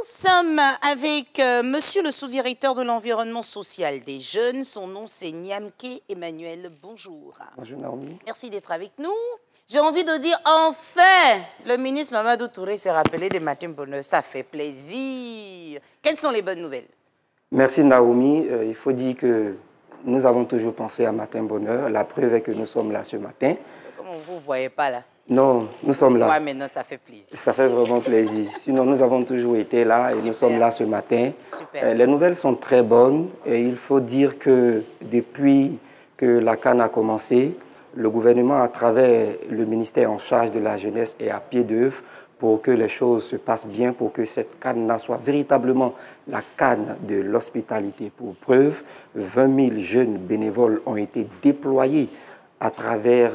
sommes avec monsieur le sous-directeur de l'environnement social des jeunes. Son nom, c'est Niamke Emmanuel. Bonjour. Bonjour Naomi. Merci d'être avec nous. J'ai envie de dire, enfin, le ministre Mamadou Touré s'est rappelé des matins bonheur. Ça fait plaisir. Quelles sont les bonnes nouvelles? Merci Naomi. Il faut dire que nous avons toujours pensé à Matin Bonheur. La preuve est que nous sommes là ce matin. Comment vous ne voyez pas là? Non, nous sommes là. Ouais, maintenant, ça fait plaisir. Ça fait vraiment plaisir. Sinon, nous avons toujours été là et Super. nous sommes là ce matin. Super. Les nouvelles sont très bonnes et il faut dire que depuis que la CAN a commencé, le gouvernement, à travers le ministère en charge de la jeunesse, est à pied d'œuvre pour que les choses se passent bien, pour que cette CAN soit véritablement la CAN de l'hospitalité. Pour preuve, 20 000 jeunes bénévoles ont été déployés à travers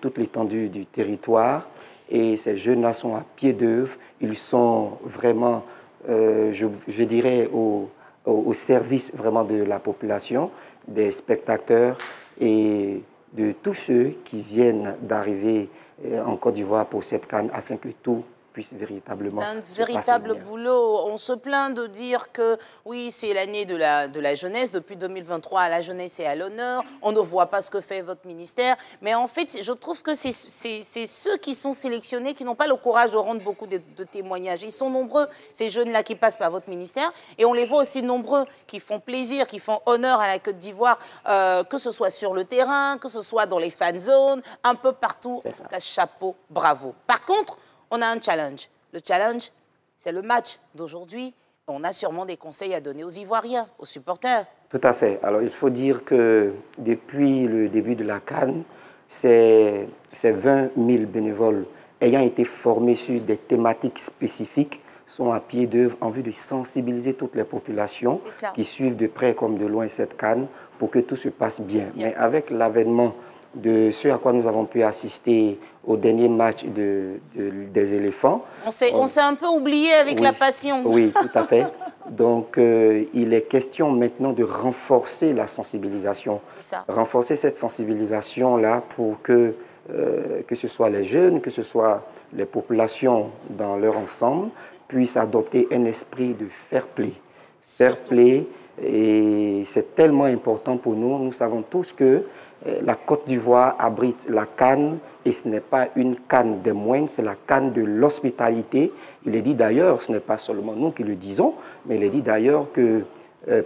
toute l'étendue du territoire. Et ces jeunes-là sont à pied d'œuvre. Ils sont vraiment, je dirais, au service vraiment de la population, des spectateurs et de tous ceux qui viennent d'arriver en Côte d'Ivoire pour cette CAN afin que tout puisse véritablement se passer bien. C'est un véritable boulot. On se plaint de dire que oui, c'est l'année de la jeunesse. Depuis 2023, la jeunesse est à l'honneur. On ne voit pas ce que fait votre ministère. Mais en fait, je trouve que c'est ceux qui sont sélectionnés qui n'ont pas le courage de rendre beaucoup de témoignages. Ils sont nombreux, ces jeunes-là qui passent par votre ministère. Et on les voit aussi nombreux qui font plaisir, qui font honneur à la Côte d'Ivoire, que ce soit sur le terrain, que ce soit dans les fan zones, un peu partout. En tout cas, chapeau, bravo. Par contre, on a un challenge. Le challenge, c'est le match d'aujourd'hui. On a sûrement des conseils à donner aux Ivoiriens, aux supporters. Tout à fait. Alors, il faut dire que depuis le début de la CAN, ces 20 000 bénévoles ayant été formés sur des thématiques spécifiques sont à pied d'œuvre en vue de sensibiliser toutes les populations qui suivent de près comme de loin cette CAN pour que tout se passe bien. Mais avec l'avènement de ce à quoi nous avons pu assister au dernier match des éléphants. On s'est un peu oublié avec la passion. Oui, tout à fait. Donc, il est question maintenant de renforcer la sensibilisation. Renforcer cette sensibilisation-là pour que ce soit les jeunes, que ce soit les populations dans leur ensemble, puissent adopter un esprit de fair play. Fair play, et c'est tellement important pour nous. Nous savons tous que la Côte d'Ivoire abrite la CAN et ce n'est pas une CAN des moindres, c'est la CAN de l'hospitalité. Il est dit d'ailleurs, ce n'est pas seulement nous qui le disons, mais il est dit d'ailleurs que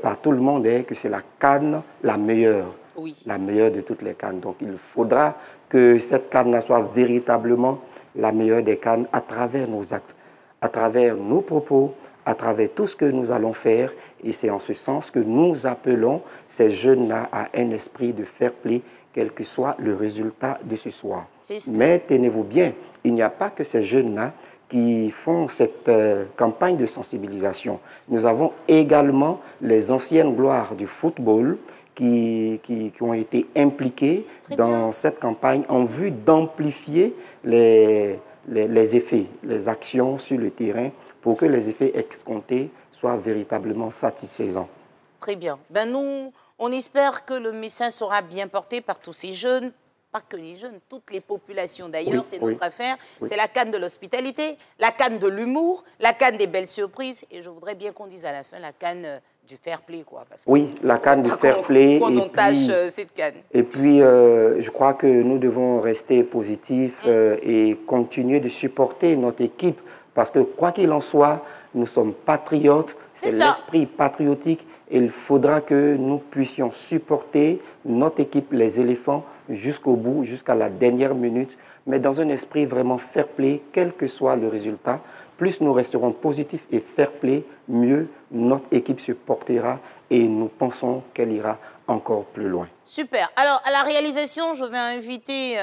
par tout le monde que c'est la CAN la meilleure de toutes les CAN. Donc il faudra que cette CAN soit véritablement la meilleure des CAN à travers nos actes, à travers nos propos, à travers tout ce que nous allons faire. Et c'est en ce sens que nous appelons ces jeunes-là à un esprit de fair play, quel que soit le résultat de ce soir. Mais tenez-vous bien, il n'y a pas que ces jeunes-là qui font cette campagne de sensibilisation. Nous avons également les anciennes gloires du football qui ont été impliquées dans cette campagne en vue d'amplifier les effets, les actions sur le terrain pour que les effets escomptés soient véritablement satisfaisants. Très bien. Ben nous, on espère que le message sera bien porté par tous ces jeunes, pas que les jeunes, toutes les populations d'ailleurs, c'est notre affaire. C'est la CAN de l'hospitalité, la CAN de l'humour, la CAN des belles surprises. Et je voudrais bien qu'on dise à la fin la CAN du fair play, quoi. Parce que la CAN du fair play. Qu'on entache cette CAN. Et puis, je crois que nous devons rester positifs et continuer de supporter notre équipe. Parce que quoi qu'il en soit, nous sommes patriotes, c'est l'esprit patriotique. Et il faudra que nous puissions supporter notre équipe, les éléphants, jusqu'au bout, jusqu'à la dernière minute, mais dans un esprit vraiment fair play, quel que soit le résultat. Plus nous resterons positifs et fair play, mieux notre équipe se portera et nous pensons qu'elle ira encore plus loin. Super. Alors, à la réalisation, je vais inviter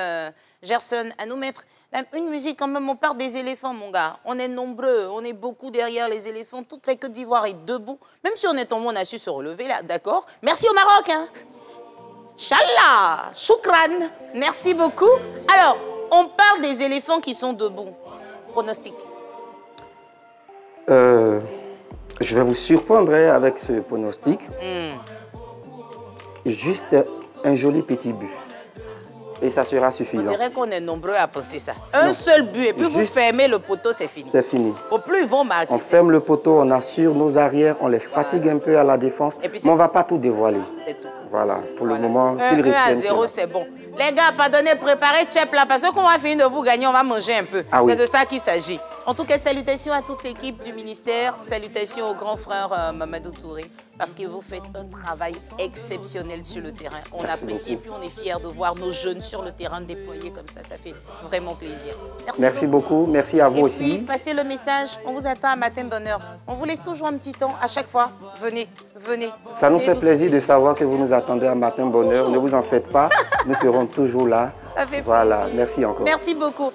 Gerson à nous mettre une musique quand même. On parle des éléphants, mon gars. On est nombreux, on est beaucoup derrière les éléphants. Toute la Côte d'Ivoire est debout. Même si on est tombé, on a su se relever là, d'accord? Merci au Maroc, hein. Inch'Allah, choukran. Merci beaucoup. Alors, on parle des éléphants qui sont debout. Pronostic. Je vais vous surprendre avec ce pronostic. Juste un joli petit but. Et ça sera On suffisant. dirait qu'on est nombreux à penser ça. Un seul but, et puis vous fermez le poteau, c'est fini. C'est fini. Au plus ils vont marquer. On ferme le poteau, on assure nos arrières, on les fatigue un peu à la défense, mais on ne va pas tout dévoiler. C'est tout. Voilà, pour le moment, 1 à 0, c'est bon. Les gars, pardonnez, préparez Tchep là, parce qu'on va finir de vous gagner, on va manger un peu. Ah oui. C'est de ça qu'il s'agit. En tout cas, salutations à toute l'équipe du ministère, salutations au grand frère Mamadou Touré, parce que vous faites un travail exceptionnel sur le terrain. On apprécie et puis on est fiers de voir nos jeunes sur le terrain déployés comme ça fait vraiment plaisir. Merci beaucoup, merci à vous aussi. Et puis, passez le message, on vous attend à Matin Bonheur. On vous laisse toujours un petit temps à chaque fois. Venez, venez. Ça nous fait plaisir de savoir que vous nous attendez à Matin Bonheur. Ne vous en faites pas, nous serons toujours là. Ça fait voilà, merci encore. Merci beaucoup.